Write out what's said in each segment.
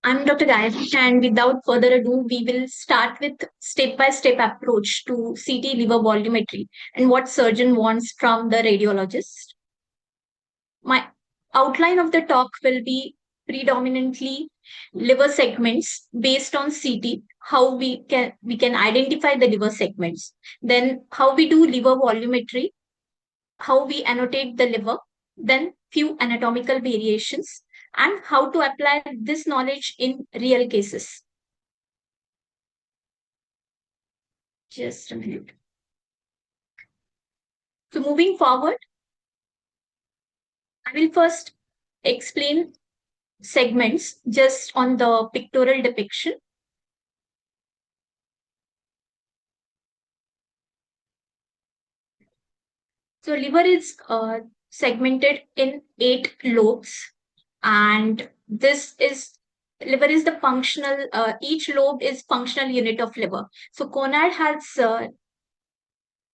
I'm Dr. Gayatri, and without further ado, we will start with step-by-step approach to CT liver volumetry and what surgeon wants from the radiologist. My outline of the talk will be predominantly liver segments based on CT, how we can identify the liver segments, then how we do liver volumetry, how we annotate the liver, then few anatomical variations, and how to apply this knowledge in real cases. Just a minute. So moving forward, I will first explain segments just on the pictorial depiction. So liver is segmented in 8 lobes, and this is liver is the functional. Each lobe is functional unit of liver. So Conrad has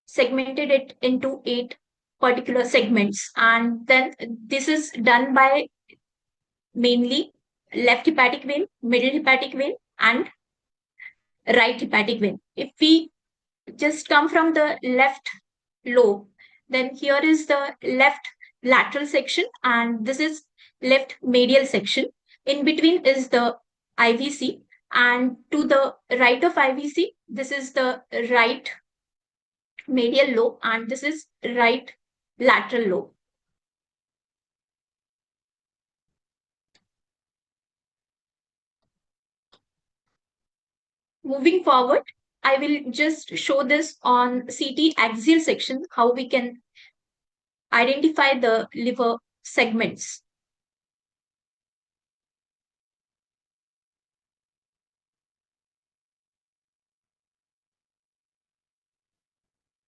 segmented it into 8 particular segments, and then this is done by mainly left hepatic vein, middle hepatic vein, and right hepatic vein. If we just come from the left lobe, then here is the left lateral section, and this is left medial section. In between is the IVC, and to the right of IVC, this is the right medial lobe, and this is right lateral lobe. Moving forward, I will just show this on CT axial section, how we can identify the liver segments.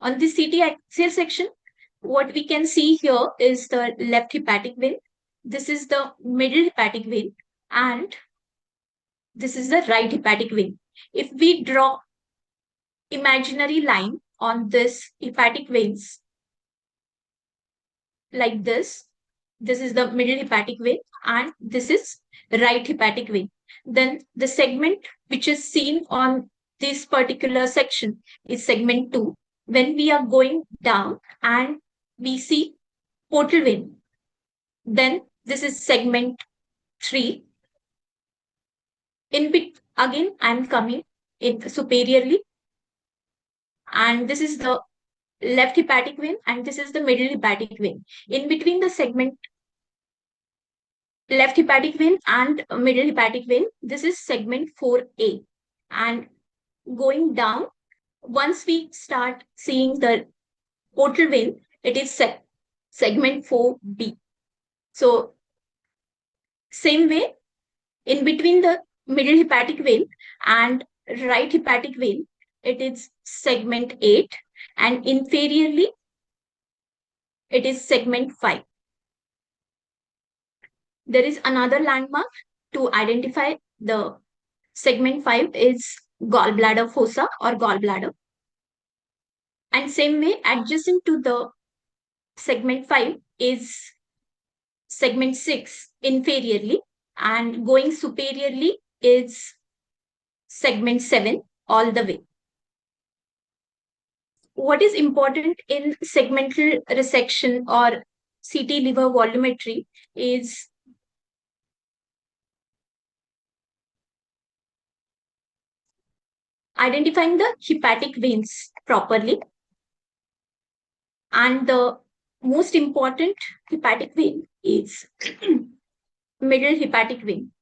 On the CT axial section, what we can see here is the left hepatic vein. This is the middle hepatic vein, and this is the right hepatic vein. If we draw imaginary line on this hepatic veins like this is the middle hepatic vein, and this is right hepatic vein. Then the segment which is seen on this particular section is segment 2. When we are going down and we see portal vein, then this is segment 3. In bit again, I'm coming in superiorly, and this is the left hepatic vein, and this is the middle hepatic vein. In between the segment left hepatic vein and middle hepatic vein, this is segment 4A. And going down, once we start seeing the portal vein, it is segment 4B. So same way, in between the middle hepatic vein and right hepatic vein, it is segment 8, and inferiorly, it is segment 5. There is another landmark to identify the segment 5 is gallbladder fossa or gallbladder. And same way, adjacent to the segment 5 is segment 6 inferiorly, and going superiorly is segment 7 all the way. What is important in segmental resection or CT liver volumetry is identifying the hepatic veins properly, and the most important hepatic vein is middle hepatic vein.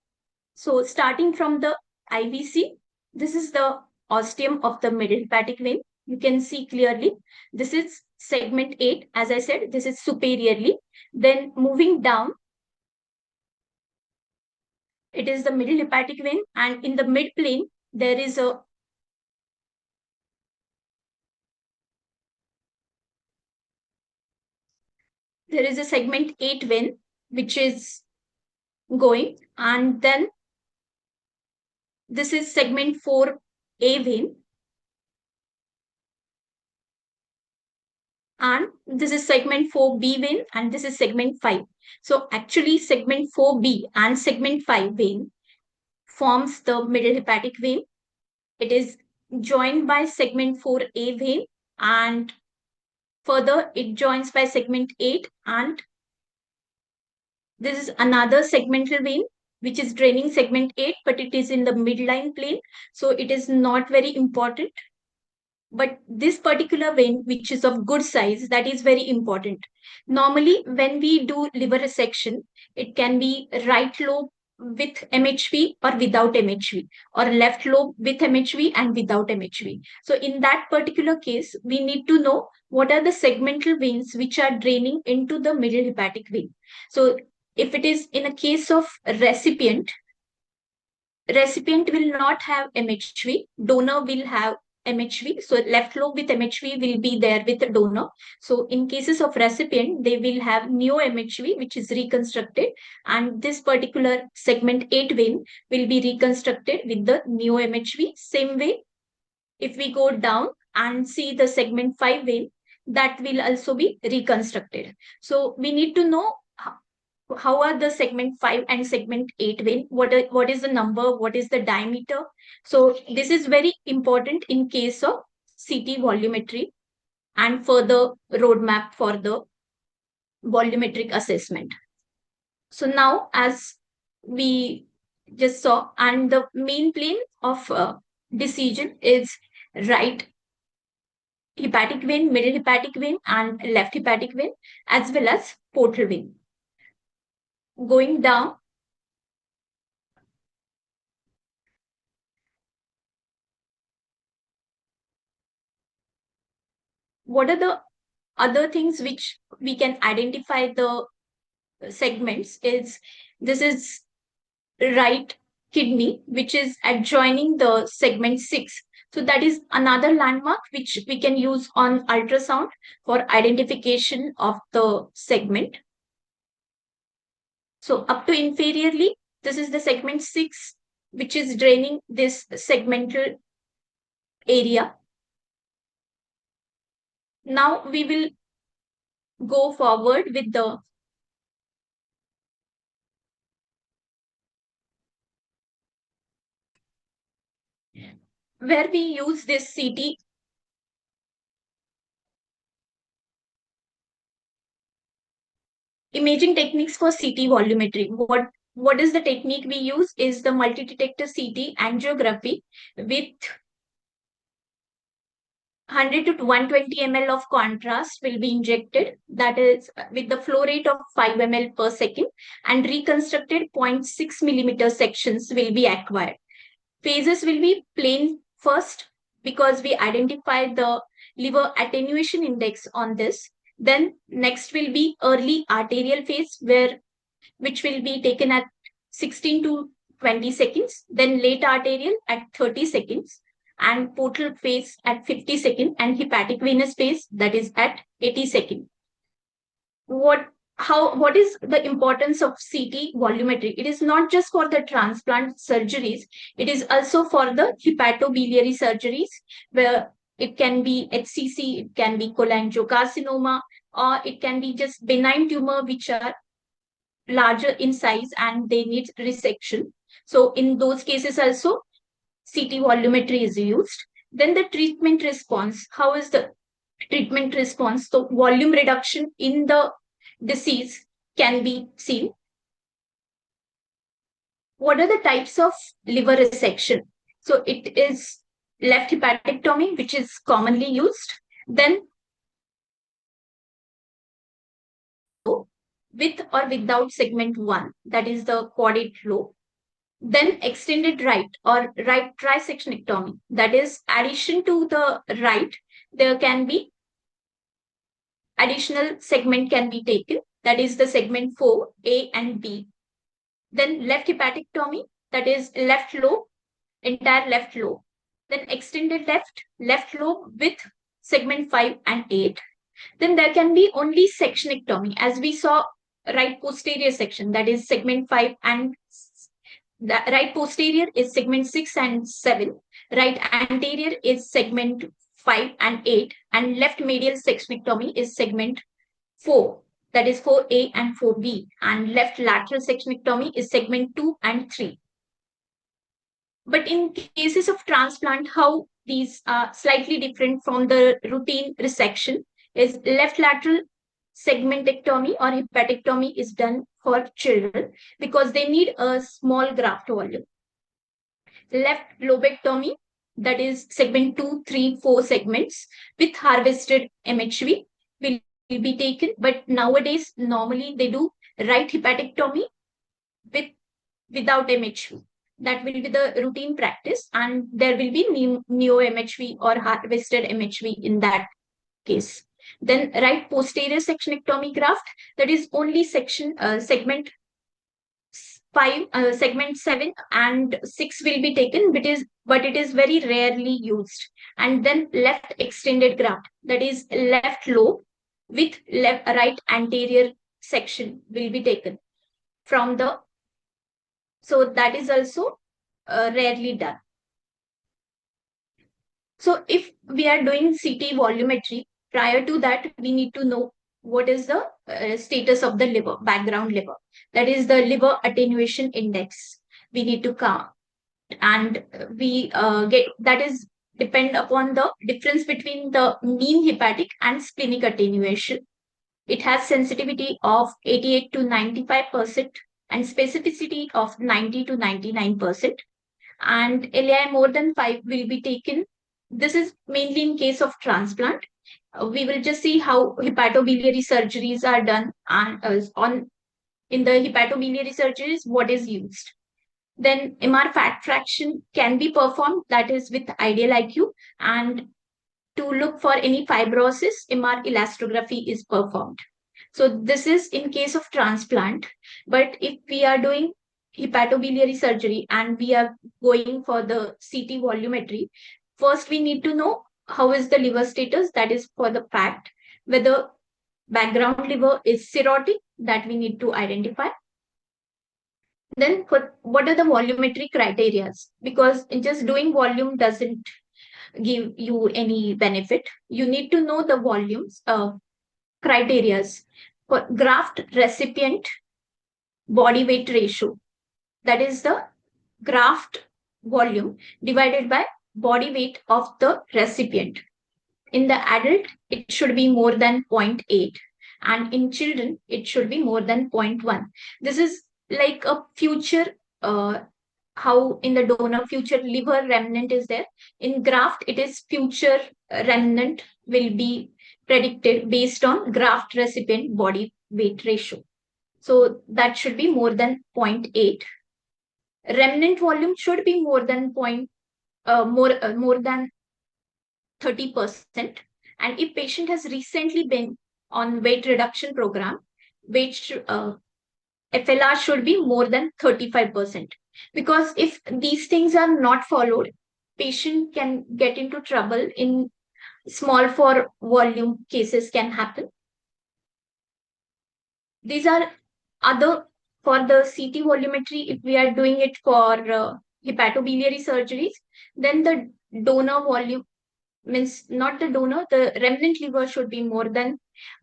So starting from the IVC, this is the ostium of the middle hepatic vein. You can see clearly. This is segment 8. As I said, this is superiorly. Then moving down, it is the middle hepatic vein, and in the mid plane, there is a segment 8 vein which is going, and then this is segment 4A vein, and this is segment 4B vein, and this is segment 5. So actually segment 4B and segment 5 vein forms the middle hepatic vein. It is joined by segment 4A vein, and further it joins by segment 8, and this is another segmental vein which is draining segment 8, but it is in the midline plane, so it is not very important. But this particular vein, which is of good size, that is very important. Normally, when we do liver resection, it can be right lobe with MHV or without MHV, or left lobe with MHV and without MHV. So in that particular case, we need to know what are the segmental veins which are draining into the middle hepatic vein. So if it is in a case of recipient will not have MHV, donor will have MHV. So left lobe with MHV will be there with the donor. So in cases of recipient, they will have neo MHV, which is reconstructed, and this particular segment 8 vein will be reconstructed with the neo MHV. Same way, if we go down and see the segment 5 vein, that will also be reconstructed. So we need to know how are the segment 5 and segment 8 vein, what is the number, what is the diameter. So this is very important in case of CT volumetry and further roadmap for the volumetric assessment. So now, as we just saw, and the main plane of decision is right hepatic vein, middle hepatic vein, and left hepatic vein, as well as portal vein. Going down, what are the other things which we can identify the segments is, this is right kidney, which is adjoining the segment 6. So that is another landmark which we can use on ultrasound for identification of the segment. So up to inferiorly, this is the segment 6, which is draining this segmental area. Now we will go forward with the where we use this CT imaging techniques for CT volumetry. What is the technique we use is the multi-detector CT angiography with 100 to 120 ml of contrast will be injected, that is with the flow rate of 5 ml per second, and reconstructed 0.6 millimeter sections will be acquired. Phases will be plain first because we identify the liver attenuation index on this. Then next will be early arterial phase, which will be taken at 16 to 20 seconds, then late arterial at 30 seconds, and portal phase at 50 seconds, and hepatic venous phase, that is at 80 seconds. What is the importance of CT volumetry? It is not just for the transplant surgeries, it is also for the hepatobiliary surgeries, where it can be HCC, it can be cholangiocarcinoma, or it can be just benign tumor which are larger in size and they need resection. So in those cases also, CT volumetry is used. Then the treatment response. How is the treatment response? So volume reduction in the disease can be seen. What are the types of liver resection? So it is left hepatectomy, which is commonly used. Then with or without segment 1, that is the caudate lobe. Then extended right or right trisectionectomy, that is addition to the right, there can be additional segment can be taken, that is the segment 4, A and B. Then left hepatectomy, that is left lobe, entire left lobe. Then extended left lobe with segment 5 and 8. Then there can be only sectionectomy, as we saw right posterior section, that is segment 5 and the right posterior is segment 6 and 7, right anterior is segment 5 and 8, and left medial sectionectomy is segment 4, that is 4A and 4B, and left lateral sectionectomy is segment 2 and 3. But in cases of transplant, how these are slightly different from the routine resection is left lateral segmentectomy or hepatectomy is done for children because they need a small graft volume. Left lobectomy, that is segment 2, 3, 4 segments with harvested MHV will be taken. But nowadays, normally they do right hepatectomy with without MHV. That will be the routine practice, and there will be neo MHV or harvested MHV in that case. Then right posterior sectionectomy graft, that is only segment 5, segment 7 and 6 will be taken, but it is very rarely used. And then left extended graft, that is left lobe with left right anterior section will be taken from the, so that is also rarely done. So if we are doing CT volumetry, prior to that, we need to know what is the status of the liver, background liver. That is the liver attenuation index. We need to count, and we get that is depend upon the difference between the mean hepatic and splenic attenuation. It has sensitivity of 88 to 95% and specificity of 90 to 99%. And LAI more than 5 will be taken. This is mainly in case of transplant. We will just see how hepatobiliary surgeries are done, and on in the hepatobiliary surgeries what is used. Then MR fat fraction can be performed, that is with ideal IQ, and to look for any fibrosis, MR elastography is performed. So this is in case of transplant. But if we are doing hepatobiliary surgery and we are going for the CT volumetry, first we need to know how is the liver status, that is for the fact whether background liver is cirrhotic, that we need to identify. Then what are the volumetric criteria? Because just doing volume doesn't give you any benefit. You need to know the volumes criteria for graft recipient body weight ratio. That is the graft volume divided by body weight of the recipient. In the adult, it should be more than 0.8, and in children, it should be more than 0.1. This is like a future, how in the donor future liver remnant is there. In graft, it is future remnant will be predicted based on graft recipient body weight ratio. So that should be more than 0.8. Remnant volume should be more than more than 30%. And if patient has recently been on weight reduction program, FLR should be more than 35%. Because if these things are not followed, patient can get into trouble. In small for volume cases can happen. These are other for the CT volumetry. If we are doing it for hepatobiliary surgeries, then the donor volume means not the donor, the remnant liver should be more than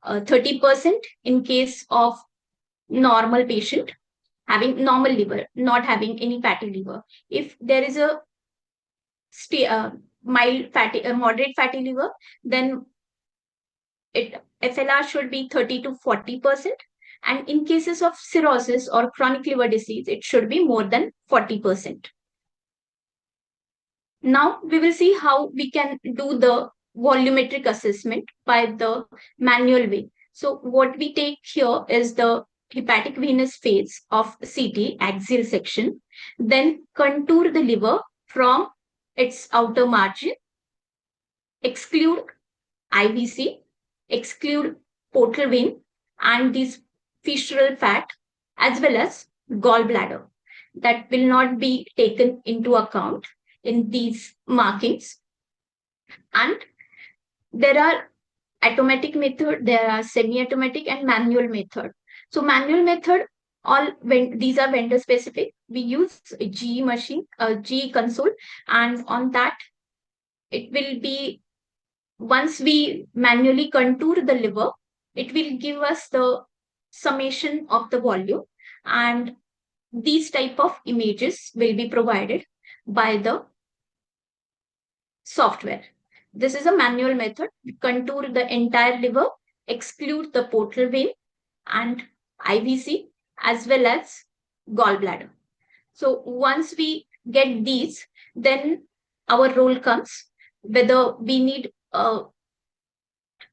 30% in case of normal patient having normal liver, not having any fatty liver. If there is a mild fatty, moderate fatty liver, then FLR should be 30 to 40%. And in cases of cirrhosis or chronic liver disease, it should be more than 40%. Now we will see how we can do the volumetric assessment by the manual way. So what we take here is the hepatic venous phase of CT axial section, then contour the liver from its outer margin, exclude IVC, exclude portal vein and this fissural fat as well as gallbladder. That will not be taken into account in these markings. And there are automatic method, there are semi-automatic and manual method. So manual method, these are vendor specific. We use a GE machine, a GE console, and on that it will be, once we manually contour the liver, it will give us the summation of the volume, and these type of images will be provided. by the software. This is a manual method. We contour the entire liver, exclude the portal vein and IVC as well as gallbladder. So once we get these, then our role comes whether we need a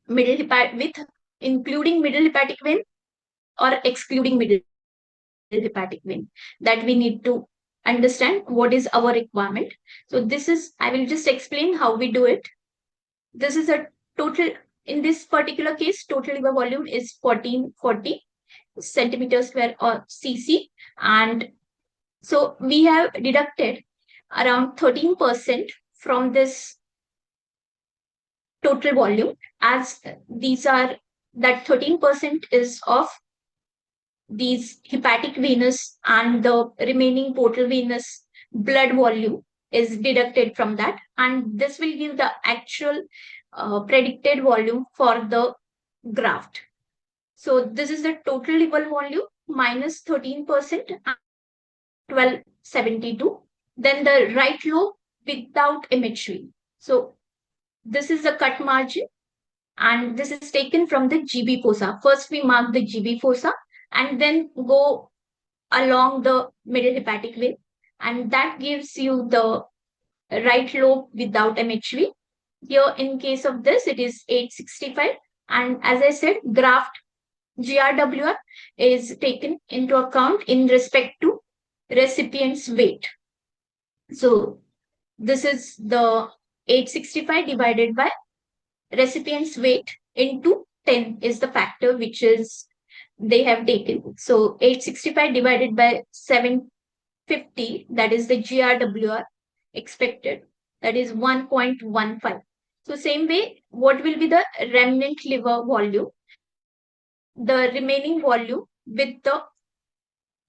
middle hepatic with including middle hepatic vein or excluding middle hepatic vein, that we need to understand what is our requirement. So this is, I will just explain how we do it. This is a total, in this particular case, total liver volume is 1440 centimeter square or cc. And so we have deducted around 13% from this total volume, as these are, that 13% is of these hepatic venous, and the remaining portal venous blood volume is deducted from that, and this will give the actual predicted volume for the graft. So this is the total liver volume minus 13% and 1272. Then the right lobe without MHV. So this is the cut margin, and this is taken from the GB fossa. First we mark the GB fossa and then go along the middle hepatic vein, and that gives you the right lobe without MHV. Here in case of this it is 865, and as I said, graft GRWR is taken into account in respect to recipient's weight. So this is the 865 divided by recipient's weight into 10 is the factor which is they have taken. So 865 divided by 750, that is the GRWR expected, that is 1.15. So same way, what will be the remnant liver volume? The remaining volume with the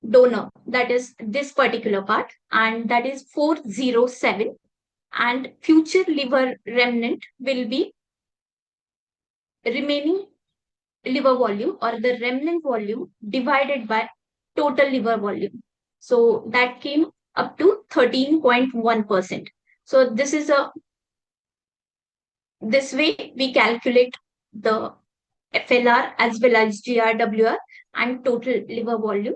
donor, that is this particular part, and that is 407, and future liver remnant will be remaining liver volume or the remnant volume divided by total liver volume. So that came up to 13.1%. So this way we calculate the FLR as well as GRWR and total liver volume.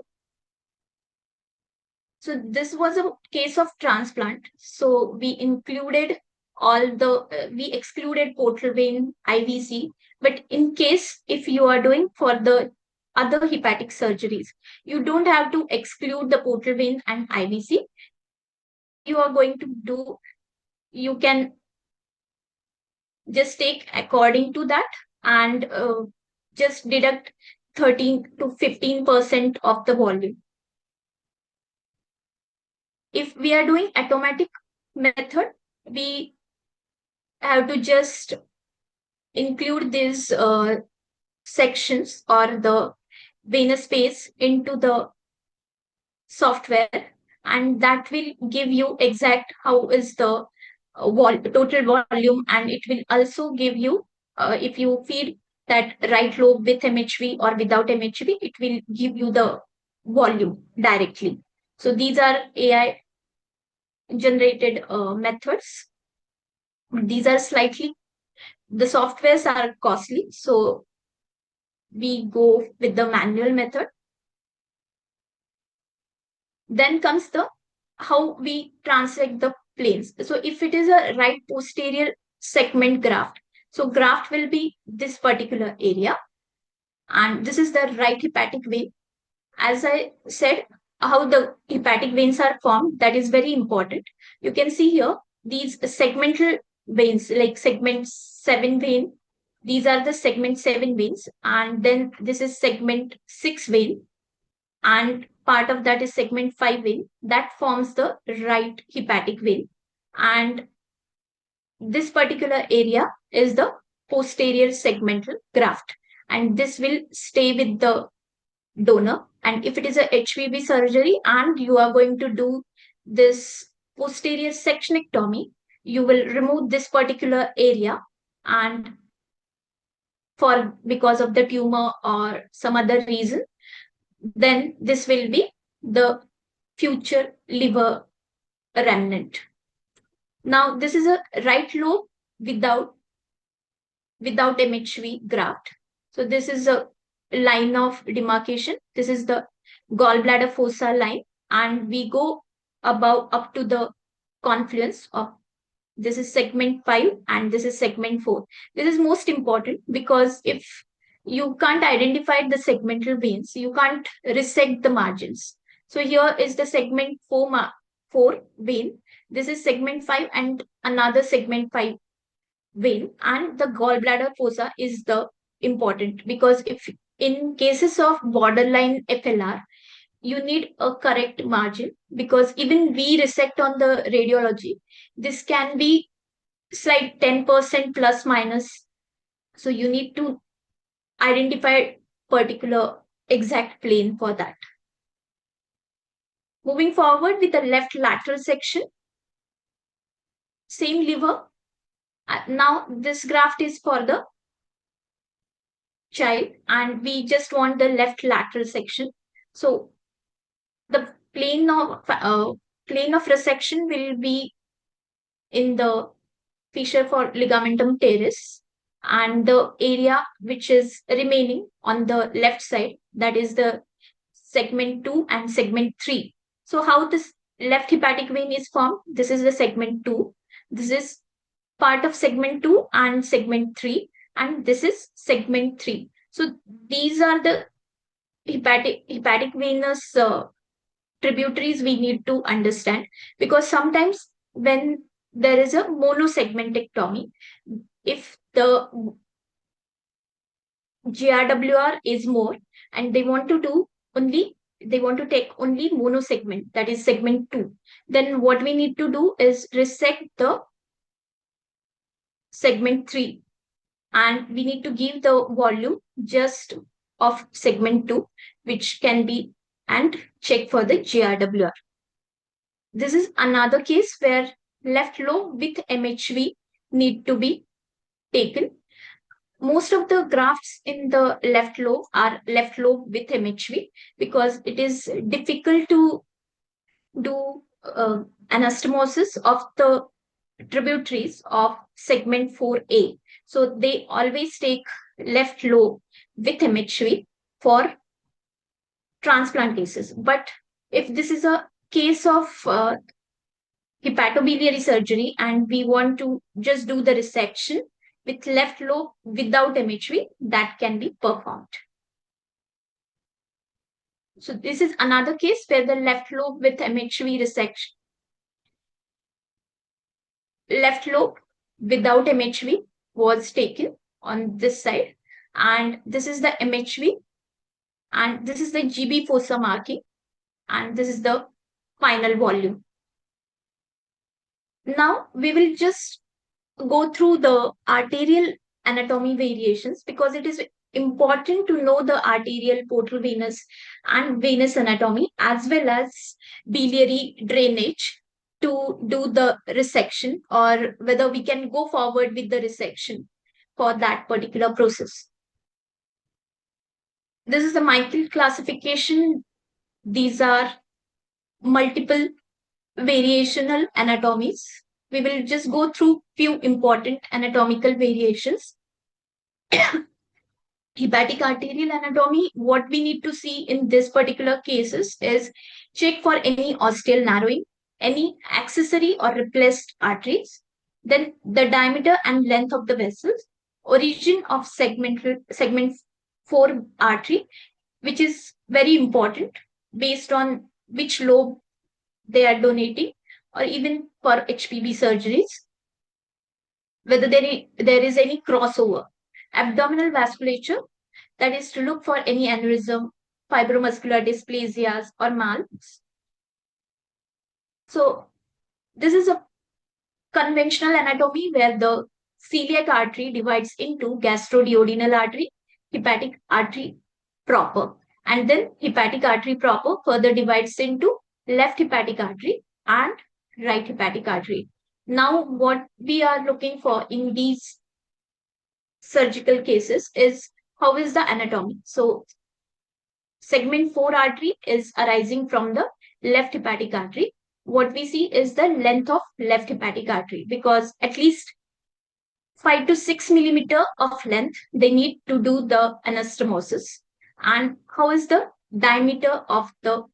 So this was a case of transplant. So we included we excluded portal vein, IVC. But in case if you are doing for the other hepatic surgeries, you don't have to exclude the portal vein and IVC. What you are going to do, you can just take according to that and just deduct 13 to 15% of the volume. If we are doing automatic method, we have to just include these sections or the venous space into the software, and that will give you exact how is the total volume, and it will also give you if you feed that right lobe with MHV or without MHV, it will give you the volume directly. So these are AI generated methods. These are slightly, the softwares are costly, so we go with the manual method. Then comes the how we translate the planes. So if it is a right posterior segment graft, so graft will be this particular area, and this is the right hepatic vein. As I said, how the hepatic veins are formed, that is very important. You can see here these segmental veins, like segment 7 vein. These are the segment 7 veins, and then this is segment 6 vein, and part of that is segment 5 vein. That forms the right hepatic vein. And this particular area is the posterior segmental graft, and this will stay with the donor. And if it is a HVB surgery and you are going to do this posterior sectionectomy, you will remove this particular area, and for because of the tumor or some other reason, then this will be the future liver remnant. Now this is a right lobe without MHV graft. So this is a line of demarcation. This is the gallbladder fossa line, and we go above up to the confluence of this is segment 5 and this is segment 4. This is most important because if you can't identify the segmental veins, you can't resect the margins. So here is the segment 4 vein. This is segment 5 and another segment 5 vein, and the gallbladder fossa is the important because if in cases of borderline FLR, you need a correct margin because even we resect on the radiology, this can be slight 10% plus minus. So you need to identify particular exact plane for that. Moving forward with the left lateral section, same liver. Now this graft is for the child and we just want the left lateral section. So the plane of resection will be in the fissure for ligamentum teres, and the area which is remaining on the left side, that is the segment 2 and segment 3. So how this left hepatic vein is formed? This is the segment 2. This is part of segment 2 and segment 3, and this is segment 3. So these are the hepatic venous tributaries we need to understand, because sometimes when there is a monosegmentectomy, if the GRWR is more and they want to take only monosegment, that is segment 2, then what we need to do is resect the segment 3, and we need to give the volume just of segment 2, which can be, and check for the GRWR. This is another case where left lobe with MHV need to be taken. Most of the grafts in the left lobe are left lobe with MHV because it is difficult to do anastomosis of the tributaries of segment 4A. So they always take left lobe with MHV for transplant cases. But if this is a case of hepatobiliary surgery and we want to just do the resection with left lobe without MHV, that can be performed. So this is another case where the left lobe with MHV resection, left lobe without MHV was taken on this side, and this is the MHV, and this is the GB fossa marking, and this is the final volume. Now we will just go through the arterial anatomy variations because it is important to know the arterial, portal venous, and venous anatomy as well as biliary drainage to do the resection, or whether we can go forward with the resection for that particular process. This is the Michael classification. These are multiple variational anatomies. We will just go through few important anatomical variations. Hepatic arterial anatomy, what we need to see in this particular cases is check for any ostial narrowing, any accessory or replaced arteries, then the diameter and length of the vessels, origin of segment 4 artery, which is very important based on which lobe they are donating, or even for HPB surgeries, whether there is any crossover. Abdominal vasculature, that is to look for any aneurysm, fibromuscular dysplasias, or MALs. So this is a conventional anatomy where the celiac artery divides into gastroduodenal artery, hepatic artery proper, and then hepatic artery proper further divides into left hepatic artery and right hepatic artery. Now, what we are looking for in these surgical cases is how is the anatomy. So, segment 4 artery is arising from the left hepatic artery. what we see is the length of left hepatic artery, because at least 5 to 6 millimeter of length they need to do the anastomosis. And how is the diameter of the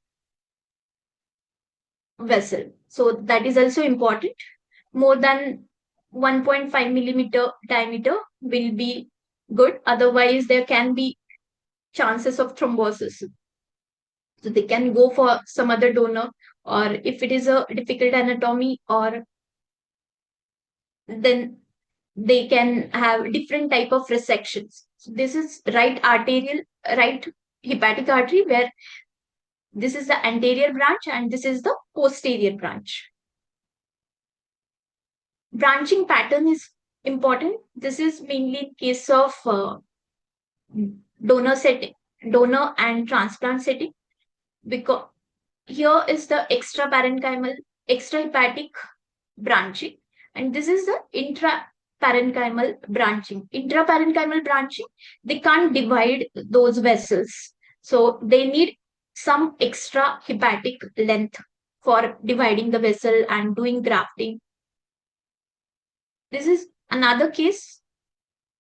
vessel? So that is also important. More than 1.5 millimeter diameter will be good. Otherwise, there can be chances of thrombosis. So they can go for some other donor, or if it is a difficult anatomy, or then they can have different type of resections. So this is right hepatic artery, where this is the anterior branch and this is the posterior branch. Branching pattern is important. This is mainly in case of donor setting, donor and transplant setting, because here is the extrahepatic branching, and this is the intraparenchymal branching. Intraparenchymal branching, they can't divide those vessels, so they need some extra hepatic length for dividing the vessel and doing grafting. This is another case,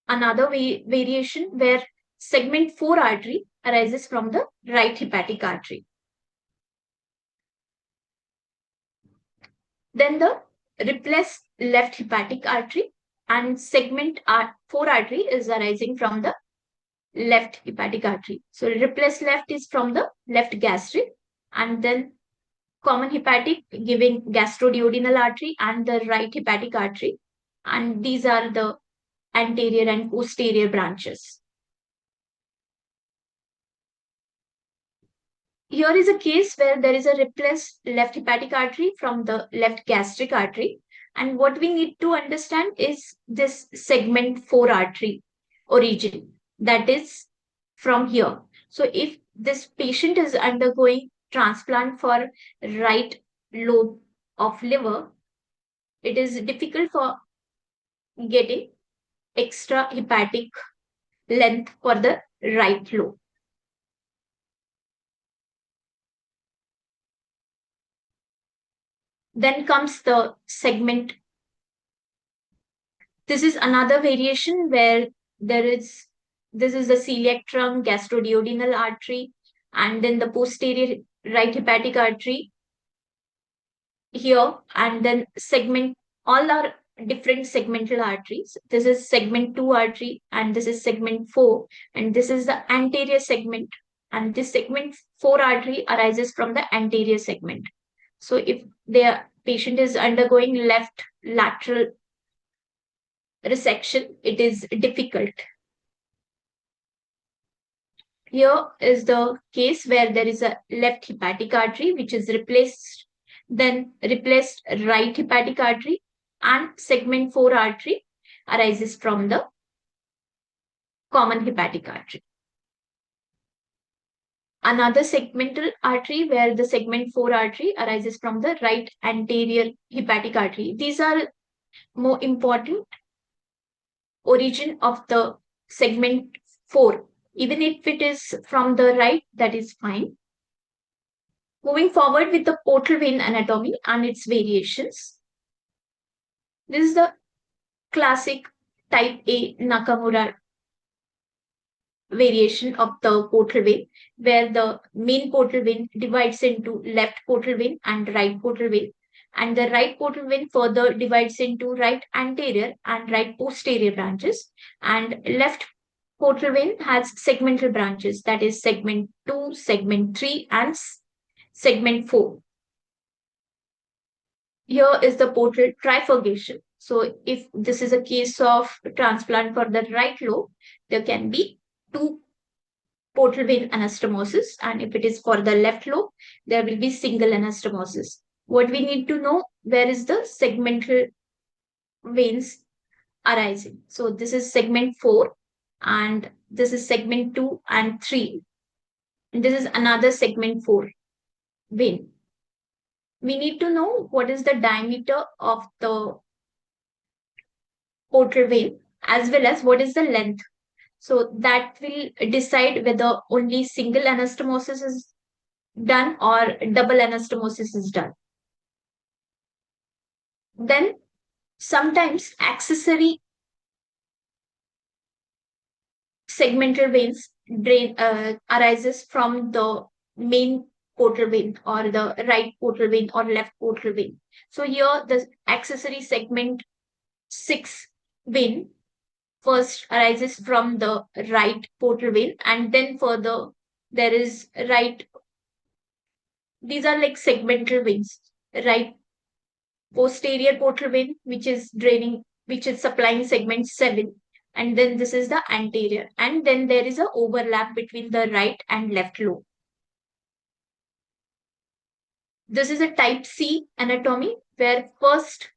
another variation where segment 4 artery arises from the right hepatic artery. Then the replaced left hepatic artery, and segment 4 artery is arising from the left hepatic artery. So replaced left is from the left gastric, and then common hepatic giving gastroduodenal artery and the right hepatic artery. And these are the anterior and posterior branches. Here is a case where there is a replaced left hepatic artery from the left gastric artery. And what we need to understand is this segment 4 artery origin, that is from here. So if this patient is undergoing transplant for right lobe of liver, it is difficult for getting extra hepatic length for the right lobe. Then comes the segment. This is another variation where this is the celiac trunk, gastroduodenal artery, and then the posterior right hepatic artery here, and then segment, all are different segmental arteries. This is segment 2 artery, and this is segment 4, and this is the anterior segment, and this segment 4 artery arises from the anterior segment. So if the patient is undergoing left lateral resection, it is difficult. Here is the case where there is a left hepatic artery which is replaced, then replaced right hepatic artery, and segment 4 artery arises from the common hepatic artery. Another segmental artery where the segment 4 artery arises from the right anterior hepatic artery. These are more important origin of the segment 4. Even if it is from the right, that is fine. Moving forward with the portal vein anatomy and its variations. This is the classic type A Nakamura variation of the portal vein, where the main portal vein divides into left portal vein and right portal vein, and the right portal vein further divides into right anterior and right posterior branches, and left portal vein has segmental branches, that is segment 2, segment 3, and segment 4. Here is the portal trifurcation. So if this is a case of transplant for the right lobe, there can be two portal vein anastomosis, and if it is for the left lobe, there will be single anastomosis. What we need to know, where is the segmental veins arising. So this is segment 4, and this is segment 2 and 3. And this is another segment 4 vein. We need to know what is the diameter of the portal vein as well as what is the length. So that will decide whether only single anastomosis is done or double anastomosis is done. Then sometimes accessory segmental veins arises from the main portal vein or the right portal vein or left portal vein. So here the accessory segment 6 vein first arises from the right portal vein, and then further there is right, these are like segmental veins, right posterior portal vein which is draining, which is supplying segment 7, and then this is the anterior, and then there is a overlap between the right and left lobe. This is a type C anatomy where first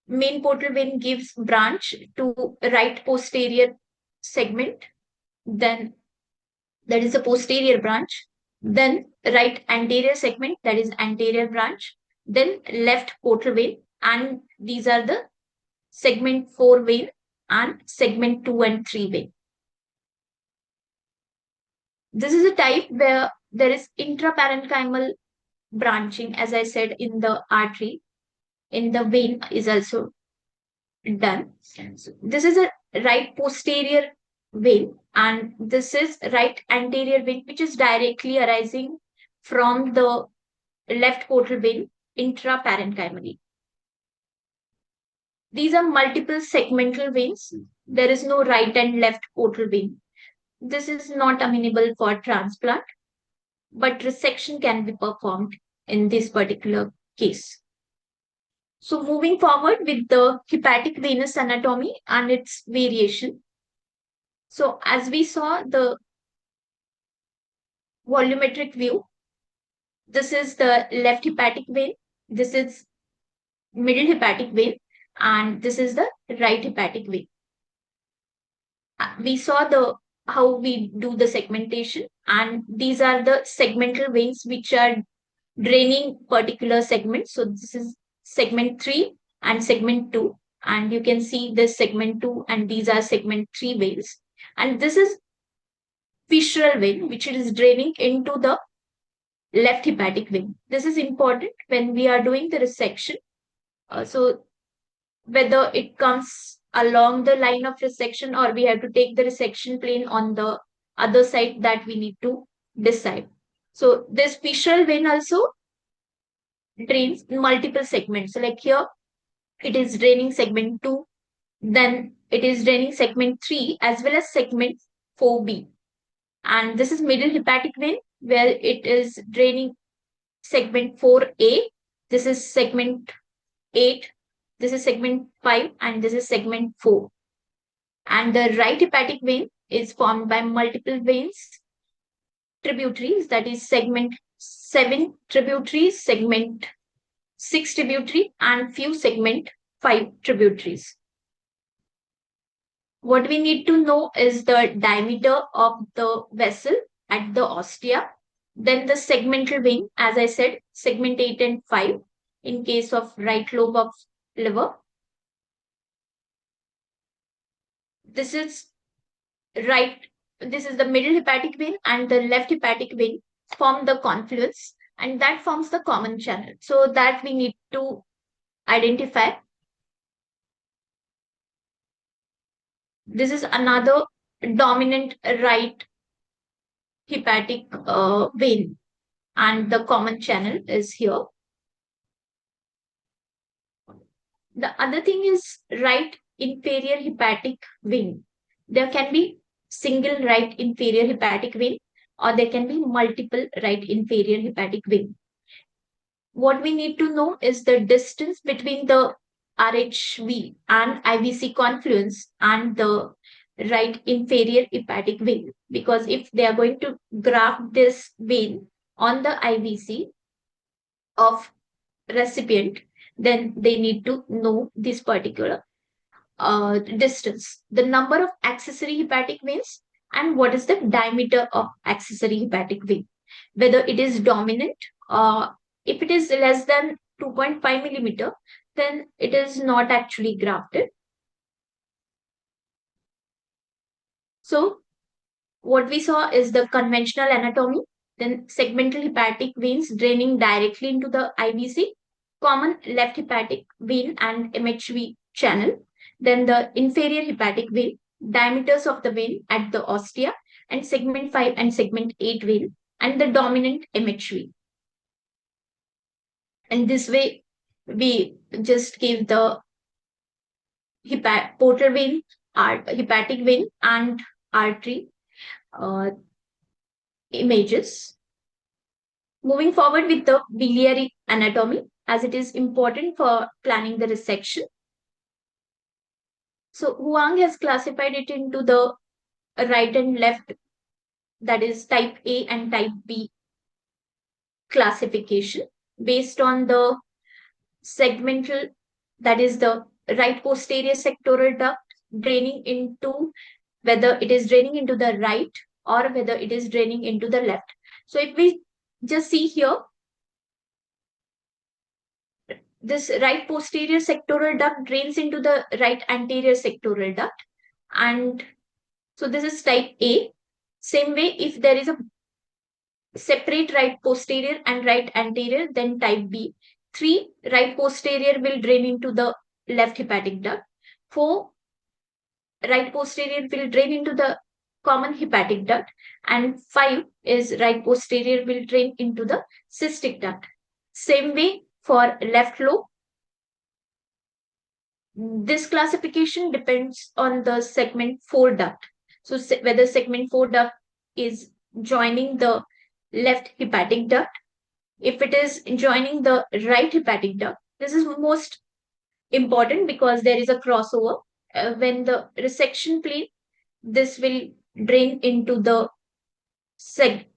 main portal vein gives branch to right posterior segment, then that is the posterior branch, then right anterior segment, that is anterior branch, then left portal vein, and these are the segment 4 vein and segment 2 and 3 vein. This is a type where there is intraparenchymal branching, as I said, in the artery, in the vein is also done. So this is a right posterior vein, and this is right anterior vein, which is directly arising from the left portal vein intraparenchymally. These are multiple segmental veins. There is no right and left portal vein. This is not amenable for transplant, but resection can be performed in this particular case. So moving forward with the hepatic venous anatomy and its variation. So as we saw the volumetric view, this is the left hepatic vein, this is middle hepatic vein, and this is the right hepatic vein. We saw the how we do the segmentation, and these are the segmental veins which are draining particular segments. So this is segment 3 and segment 2, and you can see this segment 2 and these are segment 3 veins, and this is fissural vein which is draining into the left hepatic vein. This is important when we are doing the resection. So whether it comes along the line of resection or we have to take the resection plane on the other side, that we need to decide. So this fissural vein also drains multiple segments. So like here, it is draining segment 2, then it is draining segment 3 as well as segment 4B. And this is middle hepatic vein where it is draining segment 4A. This is segment 8. This is segment 5 and this is segment 4. And the right hepatic vein is formed by multiple veins, tributaries, that is segment 7 tributaries, segment 6 tributary, and few segment 5 tributaries. What we need to know is the diameter of the vessel at the ostia, then the segmental vein, as I said, segment 8 and 5 in case of right lobe of liver. This is right, this is the middle hepatic vein, and the left hepatic vein form the confluence, and that forms the common channel. So that we need to identify. This is another dominant right hepatic vein, and the common channel is here. The other thing is right inferior hepatic vein. There can be single right inferior hepatic vein, or there can be multiple right inferior hepatic vein. What we need to know is the distance between the RHV and IVC confluence and the right inferior hepatic vein, because if they are going to graft this vein on the IVC of recipient, then they need to know this particular distance, the number of accessory hepatic veins, and what is the diameter of accessory hepatic vein, whether it is dominant. If it is less than 2.5 millimeter, then it is not actually grafted. So what we saw is the conventional anatomy, then segmental hepatic veins draining directly into the IVC, common left hepatic vein and MHV channel, then the inferior hepatic vein, diameters of the vein at the ostia, and segment 5 and segment 8 vein, and the dominant MHV. And this way, we just give the portal vein, hepatic vein, and artery uh, images. Moving forward with the biliary anatomy, as it is important for planning the resection. So Huang has classified it into the right and left, that is type A and type B classification based on the segmental, that is the right posterior sectoral duct draining into, whether it is draining into the right or whether it is draining into the left. So if we just see here, this right posterior sectoral duct drains into the right anterior sectoral duct, and so this is type A. Same way, if there is a separate right posterior and right anterior, then type B. 3, right posterior will drain into the left hepatic duct. 4, right posterior will drain into the common hepatic duct. And 5 is right posterior will drain into the cystic duct. Same way for left lobe. This classification depends on the segment 4 duct. So whether segment 4 duct is joining the left hepatic duct. If it is joining the right hepatic duct, this is most important because there is a crossover. When the resection plane, this will drain into the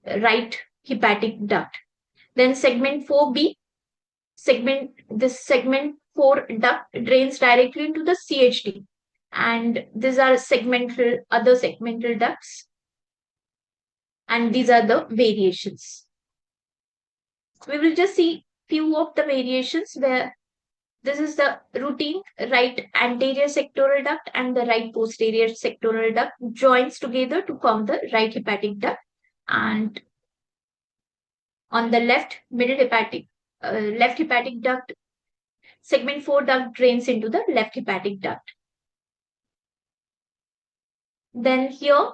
right hepatic duct. Then segment 4B, this segment 4 duct drains directly into the CHD. And these are other segmental ducts. And these are the variations. We will just see few of the variations where this is the routine right anterior sectoral duct and the right posterior sectoral duct joins together to form the right hepatic duct. And on the left left hepatic duct, segment 4 duct drains into the left hepatic duct. Then here,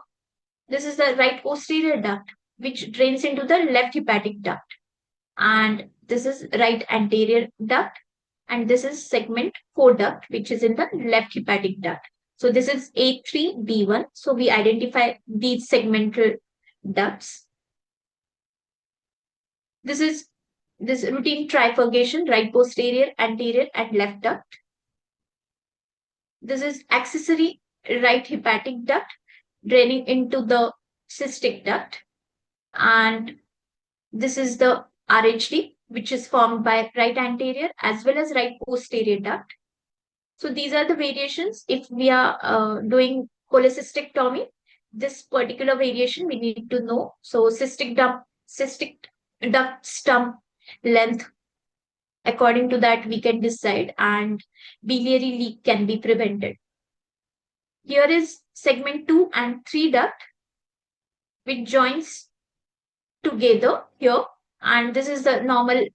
this is the right posterior duct which drains into the left hepatic duct. And this is right anterior duct. And this is segment 4 duct, which is in the left hepatic duct. So this is A3B1. So we identify these segmental ducts. This is this routine trifurcation, right posterior, anterior, and left duct. This is accessory right hepatic duct draining into the cystic duct. And this is the RHD, which is formed by right anterior as well as right posterior duct. So these are the variations. If we are doing cholecystectomy, this particular variation we need to know. So cystic duct stump length, according to that we can decide, and biliary leak can be prevented. Here is segment 2 and 3 duct, which joins together here, and this is the normal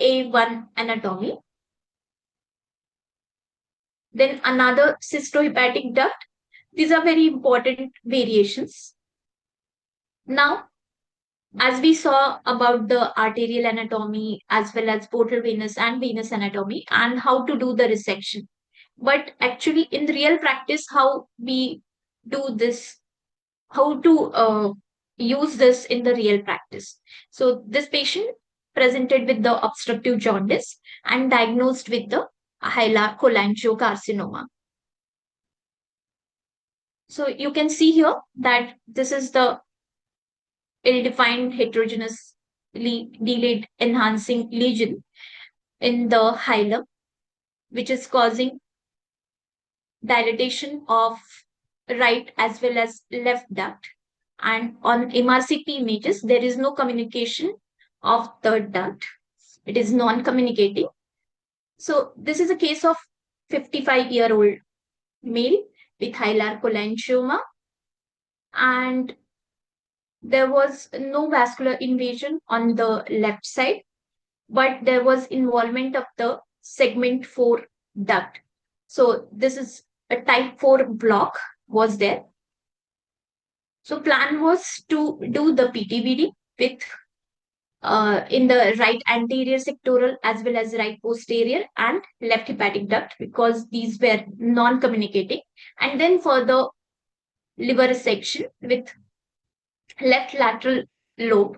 A1 anatomy. Then another cystohepatic duct. These are very important variations. Now, as we saw about the arterial anatomy as well as portal venous and venous anatomy and how to do the resection, but actually in real practice, how we do this, how to use this in the real practice. So this patient presented with the obstructive jaundice and diagnosed with the hilar cholangiocarcinoma. So you can see here that this is the ill-defined heterogeneously delayed enhancing lesion in the hilum, which is causing dilatation of right as well as left duct. And on MRCP images, there is no communication of the duct. It is non-communicating. So this is a case of 55-year-old male with hilar cholangiocarcinoma, and there was no vascular invasion on the left side. but there was involvement of the segment 4 duct. So this is a type 4 block was there. So plan was to do the PTBD with in the right anterior sectoral as well as right posterior and left hepatic duct, because these were non-communicating, and then for the liver section with left lateral lobe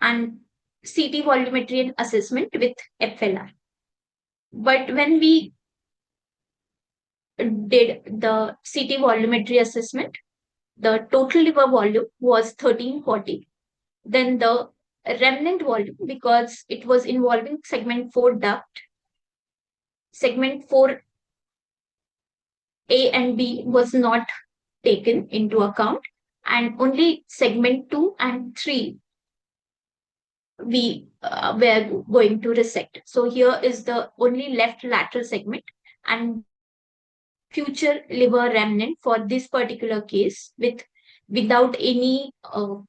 and CT volumetry and assessment with FLR. But when we did the CT volumetry assessment, the total liver volume was 1340. Then the remnant volume, because it was involving segment 4 duct, segment 4A and B was not taken into account, and only segment 2 and 3 we were going to resect. So here is the only left lateral segment, and future liver remnant for this particular case without any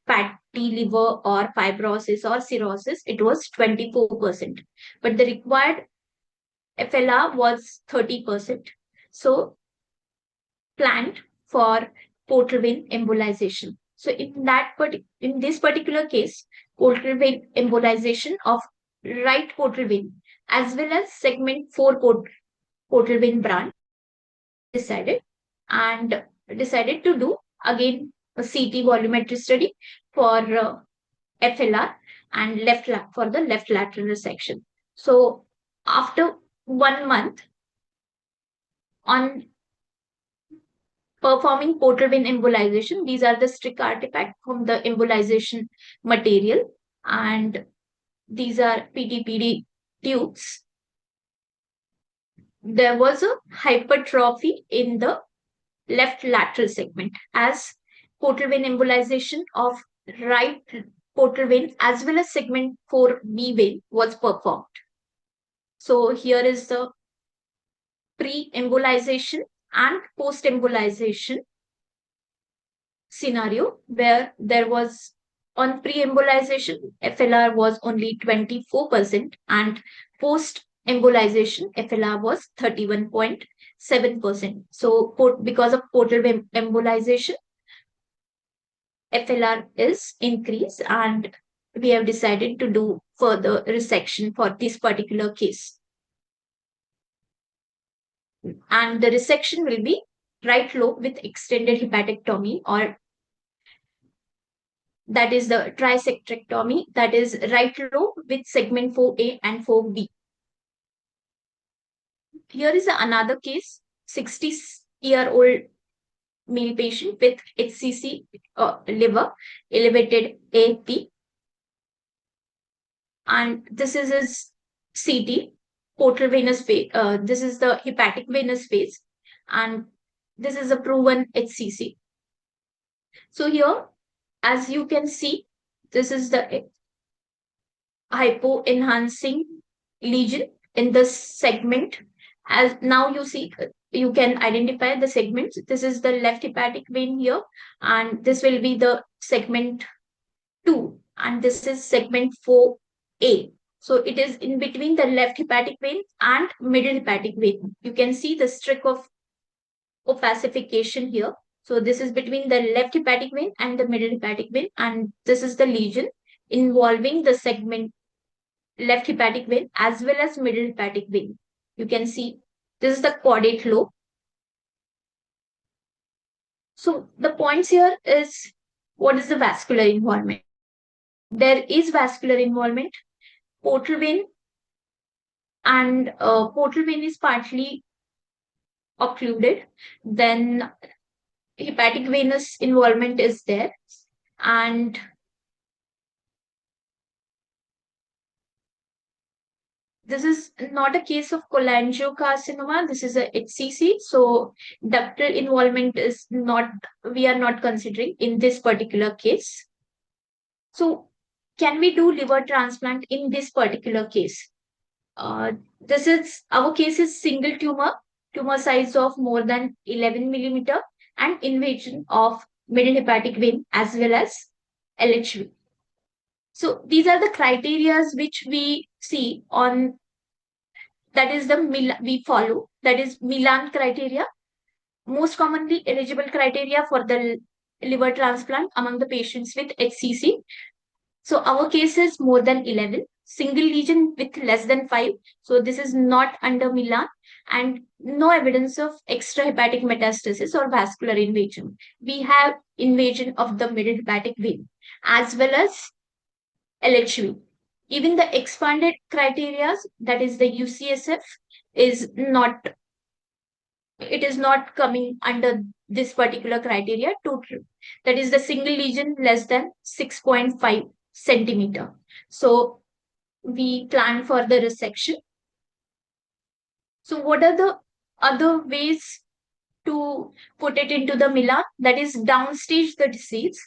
fatty liver or fibrosis or cirrhosis, it was 24%, but the required FLR was 30%. So planned for portal vein embolization. So in this particular case, portal vein embolization of right portal vein as well as segment 4 portal vein branch decided, and decided to do again a CT volumetry study for FLR and for the left lateral resection. So after 1 month on performing portal vein embolization, these are the strict artifact from the embolization material, and these are PTPD tubes. There was a hypertrophy in the left lateral segment as portal vein embolization of right portal vein as well as segment 4B vein was performed. So here is the pre-embolization and post-embolization scenario, where there was on pre-embolization FLR was only 24% and post-embolization FLR was 31.7%. So because of portal embolization, FLR is increased, and we have decided to do further resection for this particular case. And the resection will be right lobe with extended hepatectomy, or that is the trisectrectomy, that is right lobe with segment 4A and 4B. Here is another case, 60-year-old male patient with HCC liver, elevated AP, and this is his CT, portal venous phase. This is the hepatic venous phase, and this is a proven HCC. So here, as you can see, this is the hypo-enhancing lesion in the segment. As now you see, you can identify the segments. This is the left hepatic vein here, and this will be the segment 2, and this is segment 4A. So it is in between the left hepatic vein and middle hepatic vein. You can see the streak of opacification here. So this is between the left hepatic vein and the middle hepatic vein, and this is the lesion involving the segment left hepatic vein as well as middle hepatic vein. You can see this is the caudate lobe. So the points here is, what is the vascular involvement? There is vascular involvement. Portal vein and portal vein is partly occluded. Then hepatic venous involvement is there, and this is not a case of cholangiocarcinoma. This is a HCC. So ductal involvement is not, we are not considering in this particular case. So can we do liver transplant in this particular case? This is, our case is single tumor size of more than 11 millimeter, and invasion of middle hepatic vein as well as LHV. So these are the criterias which we see on, that is the we follow, that is Milan criteria, most commonly eligible criteria for the liver transplant among the patients with HCC. So our case is more than 11, single lesion with less than 5. So this is not under Milan, and no evidence of extrahepatic metastasis or vascular invasion. We have invasion of the middle hepatic vein as well as LHV. Even the expanded criteria, that is the UCSF, is not, it is not coming under this particular criteria. Total, that is the single lesion less than 6.5 centimeter. So we plan for the resection. So what are the other ways to put it into the Milan? That is downstage the disease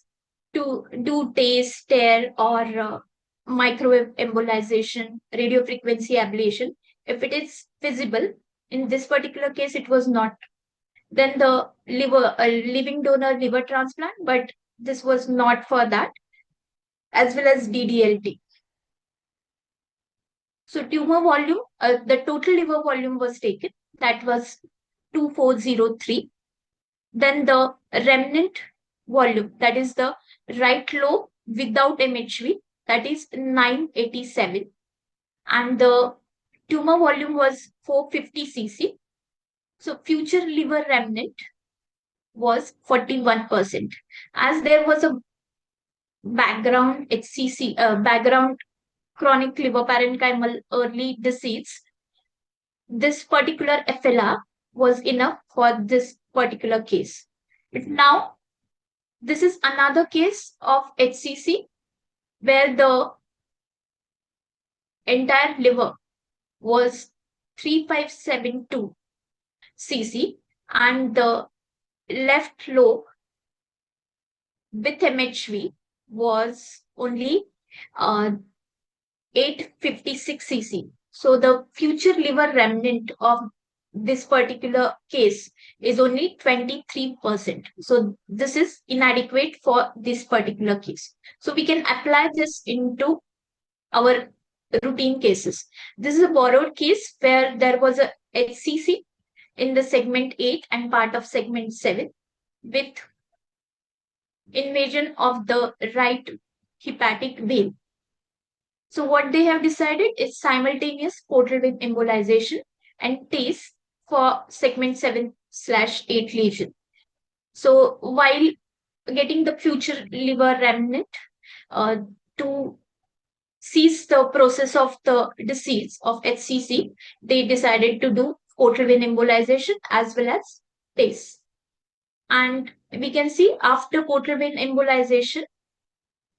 to do TACE, TARE, or microwave embolization, radiofrequency ablation, if it is feasible. In this particular case, it was not. Then the liver, living donor liver transplant, but this was not for that, as well as DDLT. So tumor volume, the total liver volume was taken. That was 2403. Then the remnant volume, that is the right lobe without MHV, that is 987. And the tumor volume was 450 cc. So future liver remnant was 41%. As there was a background HCC, background chronic liver parenchymal early disease, this particular FLR was enough for this particular case. But now, this is another case of HCC where the entire liver was 3572 cc and the left lobe with MHV was only 856 cc. So the future liver remnant of this particular case is only 23%. So this is inadequate for this particular case. So we can apply this into our routine cases. This is a borrowed case where there was a HCC in the segment 8 and part of segment 7 with invasion of the right hepatic vein. So what they have decided is simultaneous portal vein embolization and TACE for segment 7/8 lesion. So while getting the future liver remnant uh, to cease the process of the disease of HCC, they decided to do portal vein embolization as well as TACE. And we can see after portal vein embolization,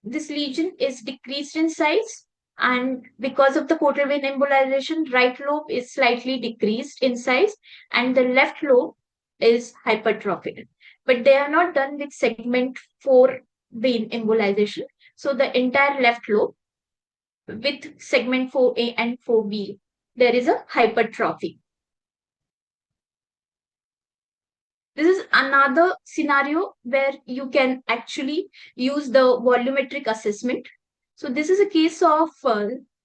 this lesion is decreased in size, and because of the portal vein embolization, right lobe is slightly decreased in size and the left lobe is hypertrophied. But they are not done with segment 4 vein embolization. So the entire left lobe with segment 4A and 4B, there is a hypertrophy. This is another scenario where you can actually use the volumetric assessment. So this is a case of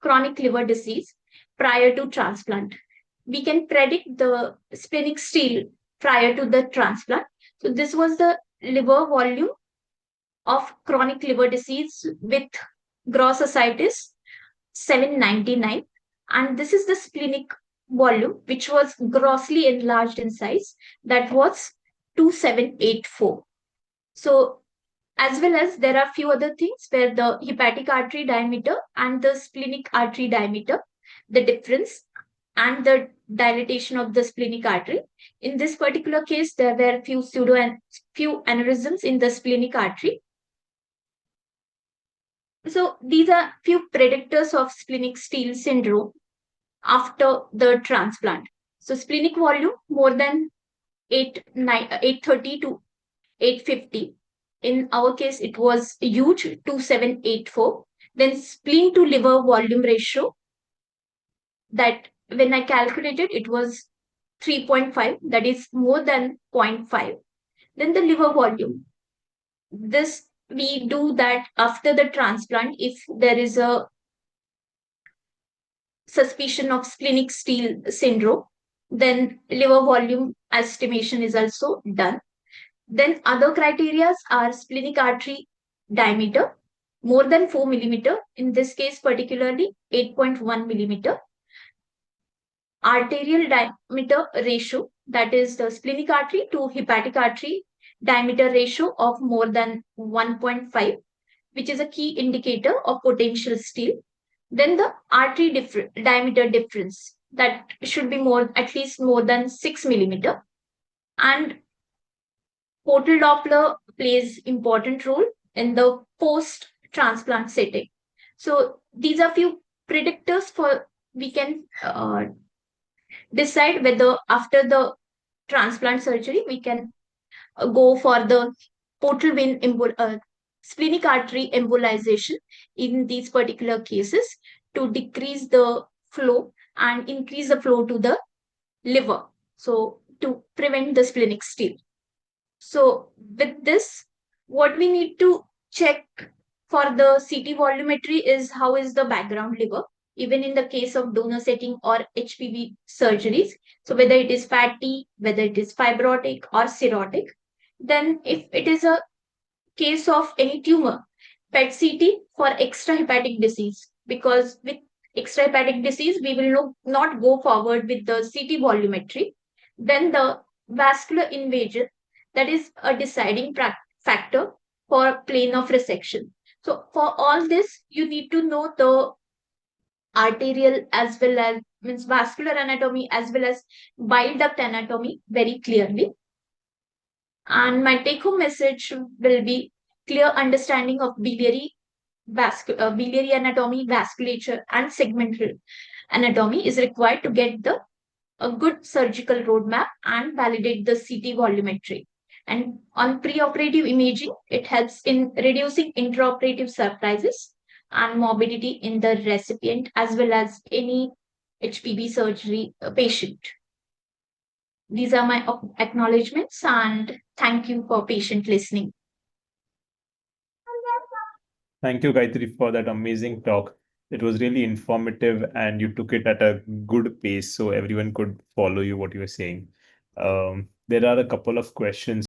chronic liver disease prior to transplant. We can predict the splenic steel prior to the transplant. So this was the liver volume of chronic liver disease with gross ascites 799, and this is the splenic volume which was grossly enlarged in size, that was 2784. So as well as there are few other things where the hepatic artery diameter and the splenic artery diameter, the difference and the dilatation of the splenic artery. In this particular case, there were few aneurysms in the splenic artery. So these are few predictors of splenic steel syndrome after the transplant. So splenic volume more than 830 to 850. In our case, it was huge, 2784. Then spleen to liver volume ratio, that when I calculated, it was 3.5, that is more than 0.5. Then the liver volume. This we do that after the transplant if there is a suspicion of splenic steel syndrome. Then liver volume estimation is also done. Then other criteria are splenic artery diameter more than 4 millimeter, in this case particularly 8.1 millimeter. Arterial diameter ratio, that is the splenic artery to hepatic artery diameter ratio of more than 1.5, which is a key indicator of potential steel. Then the artery diameter difference, that should be more, at least more than 6 millimeter. And portal Doppler plays important role in the post transplant setting. So these are few predictors for we can decide whether after the transplant surgery we can go for the portal vein splenic artery embolization in these particular cases to decrease the flow and increase the flow to the liver, so to prevent the splenic steel. So with this, what we need to check for the CT volumetry is how is the background liver, even in the case of donor setting or HPV surgeries. So whether it is fatty, whether it is fibrotic or cirrhotic. Then if it is a case of any tumor, PET-CT for extrahepatic disease, because with extrahepatic disease, we will not go forward with the CT volumetry. Then the vascular invasion, that is a deciding factor for plane of resection. So for all this, you need to know the arterial as well as means vascular anatomy as well as bile duct anatomy very clearly. And my take home message will be clear understanding of biliary anatomy, vasculature, and segmental anatomy is required to get a good surgical roadmap and validate the CT volumetry. And on preoperative imaging, it helps in reducing intraoperative surprises and morbidity in the recipient as well as any HPV surgery patient. These are my acknowledgements and thank you for patient listening. Thank you, Gayatri, for that amazing talk. It was really informative and you took it at a good pace so everyone could follow you what you were saying. There are a couple of questions